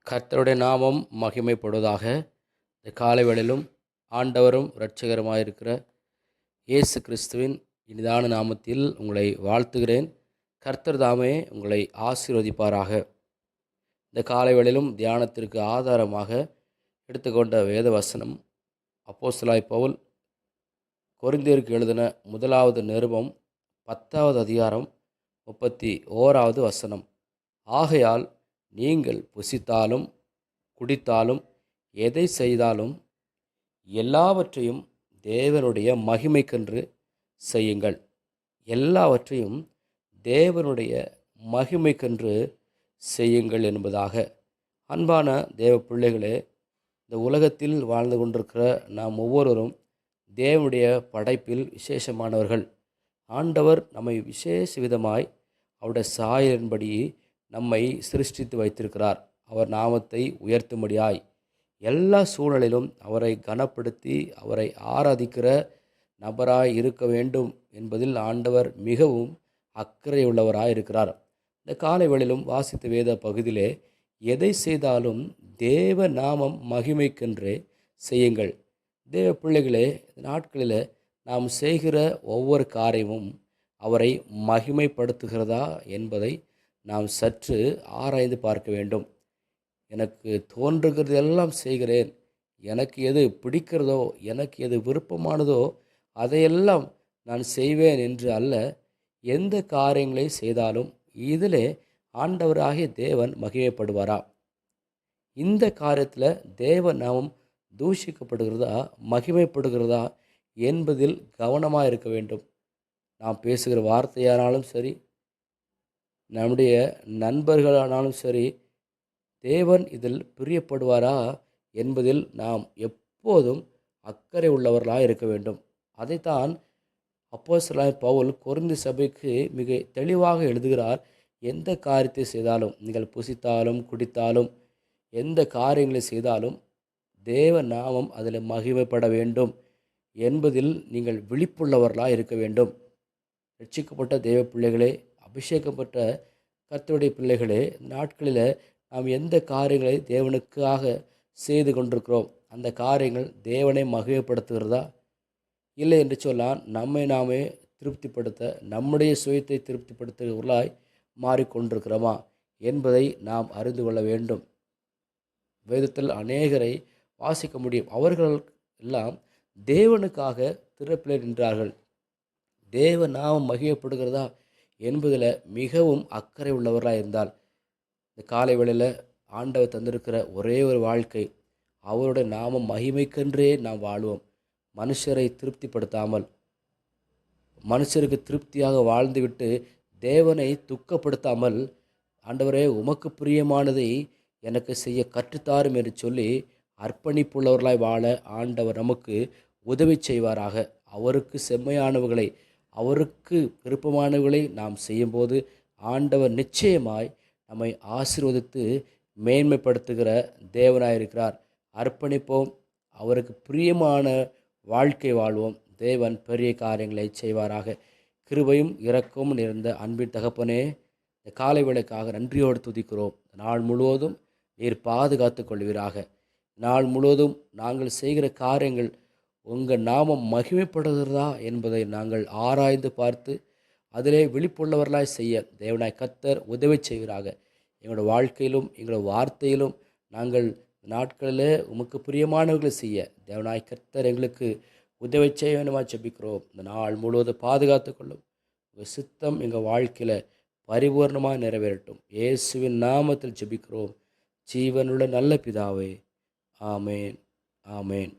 கர்த்தருடைய நாமம் மகிமைப்படுவதாக. இந்த காலை வேளையிலும் ஆண்டவரும் இரட்சகருமாயிருக்கிற இயேசு கிறிஸ்துவின் இனிதான நாமத்தில் உங்களை வாழ்த்துகிறேன். கர்த்தர் தாமே உங்களை ஆசீர்வதிப்பாராக. இந்த காலை வேளையிலும் தியானத்திற்கு ஆதாரமாக எடுத்துக்கொண்ட வேத வசனம் அப்போஸ்தலனாகிய பவுல் கொரிந்தியருக்கு எழுதின முதலாவது நிருபம் 10வது அதிகாரம் 31வது வசனம். ஆகையால் நீங்கள் புசித்தாலும் குடித்தாலும் எதை செய்தாலும் எல்லாவற்றையும் தேவனுடைய மகிமைக்கென்று செய்யுங்கள். எல்லாவற்றையும் தேவனுடைய மகிமைக்கென்று செய்யுங்கள் என்பதாக. அன்பான தேவ பிள்ளைகளே, இந்த உலகத்தில் வாழ்ந்து கொண்டிருக்கிற நாம் ஒவ்வொருவரும் தேவனுடைய படைப்பில் விசேஷமானவர்கள். ஆண்டவர் நம்மை விசேஷ விதமாய் அவருடைய சாயலின்படி நம்மை சிருஷ்டித்து வைத்திருக்கிறார். அவர் நாமத்தை உயர்த்தும்படியாய் எல்லா சூழலிலும் அவரை கனப்படுத்தி அவரை ஆராதிக்கிற நபராய் இருக்க வேண்டும் என்பதில் ஆண்டவர் மிகவும் அக்கறையுள்ளவராய் இருக்கிறார். இந்த காலை வேளையிலும் வாசித்த வேத பகுதியிலே எதை செய்தாலும் தேவ நாமம் மகிமைக்கென்றே செய்யுங்கள். தேவ பிள்ளைகளே, இந்த நாட்களில் நாம் செய்கிற ஒவ்வொரு காரியமும் அவரை மகிமைப்படுத்துகிறதா என்பதை நாம் சற்று ஆராய்ந்து பார்க்க வேண்டும். எனக்கு தோன்றுகிறது எல்லாம் செய்கிறேன், எனக்கு எது பிடிக்கிறதோ எனக்கு எது விருப்பமானதோ அதையெல்லாம் நான் செய்வேன் என்று அல்ல. எந்த காரியங்களை செய்தாலும் இதிலே ஆண்டவராகிய தேவன் மகிமைப்படுவாரா? இந்த காரியத்தில் தேவ நாமம் தூஷிக்கப்படுகிறதா மகிமைப்படுகிறதா என்பதில் கவனமாக இருக்க வேண்டும். நாம் பேசுகிற வார்த்தையானாலும் சரி, நம்முடைய நண்பர்களானாலும் சரி, தேவன் இதில் பிரியப்படுவாரா என்பதில் நாம் எப்போதும் அக்கறை உள்ளவர்களாக இருக்க வேண்டும். அதைத்தான் அப்போஸ்தலனாகிய பவுல் கொரிந்து சபைக்கு மிக தெளிவாக எழுதுகிறார். எந்த காரியத்தை செய்தாலும், நீங்கள் புசித்தாலும் குடித்தாலும் எந்த காரியங்களை செய்தாலும் தேவ நாமம் அதில் மகிமைப்பட வேண்டும் என்பதில் நீங்கள் விழிப்புள்ளவர்களாக இருக்க வேண்டும். ரட்சிக்கப்பட்ட தேவ பிள்ளைகளே, அபிஷேகப்பட்ட கர்த்தருடைய பிள்ளைகளே, நாட்களில் நாம் எந்த காரியங்களை தேவனுக்காக செய்து கொண்டிருக்கிறோம், அந்த காரியங்கள் தேவனை மகிமைப்படுத்துகிறதா? இல்லை என்று சொன்னால் நம்மை நாமே திருப்திப்படுத்த, நம்முடைய சுயத்தை திருப்திப்படுத்துகிறவர்களாய் மாறிக்கொண்டிருக்கிறோமா என்பதை நாம் அறிந்து கொள்ள வேண்டும். வேதத்தில் அநேகரை வாசிக்க முடியும். அவர்கள் எல்லாம் தேவனுக்காக திறப்பில் நின்றார்கள். தேவ நாமம் மகிமைப்படுகிறதா என்பதில் மிகவும் அக்கறை உள்ளவர்களாக இருந்தால், இந்த காலை வேளையில் ஆண்டவர் தந்திருக்கிற ஒரே ஒரு வாழ்க்கை, அவருடைய நாமம் மகிமைக்கென்றே நாம் வாழ்வோம். மனுஷரை திருப்திப்படுத்தாமல், மனுஷருக்கு திருப்தியாக வாழ்ந்துவிட்டு தேவனை துக்கப்படுத்தாமல், ஆண்டவரே உமக்கு பிரியமானதை எனக்கு செய்ய கற்றுத்தாரும் என்று சொல்லி அர்ப்பணிப்புள்ளவர்களாய் வாழ ஆண்டவர் நமக்கு உதவி செய்வாராக. அவருக்கு செம்மையானவர்களை, அவருக்கு விருப்பமானவர்களை நாம் செய்யும்போது ஆண்டவர் நிச்சயமாய் நம்மை ஆசீர்வதித்து மேன்மைப்படுத்துகிற தேவனாயிருக்கிறார். அர்ப்பணிப்போம், அவருக்கு பிரியமான வாழ்க்கை வாழ்வோம். தேவன் பெரிய காரியங்களை செய்வாராக. கிருபையும் இரக்கமும் நிறைந்த அன்பின் தகப்பனே, இந்த காலை வேளைக்காக நன்றியோடு துதிக்கிறோம். நாள் முழுவதும் நீர் பாதுகாத்து கொள்வீராக. நாள் முழுவதும் நாங்கள் செய்கிற காரியங்கள் உங்கள் நாமம் மகிமைப்படுகிறதா என்பதை நாங்கள் ஆராய்ந்து பார்த்து அதிலே விழிப்புள்ளவர்களாய் செய்ய தேவனாய் கர்த்தர் உதவி செய்வீராக. எங்களோட வாழ்க்கையிலும் எங்களோட வார்த்தையிலும் நாங்கள் நாட்களில் உமக்கு பிரியமானவர்களை செய்ய தேவனாய் கர்த்தர் எங்களுக்கு உதவி செய்ய வேண்டுமா ஜெபிக்கிறோம். இந்த நாள் முழுவதும் பாதுகாத்து கொள்ளும். உங்கள் சித்தம் எங்கள் வாழ்க்கையில் பரிபூர்ணமாக நிறைவேறட்டும். இயேசுவின் நாமத்தில் ஜெபிக்கிறோம் ஜீவனுள்ள நல்ல பிதாவே. ஆமேன், ஆமேன்.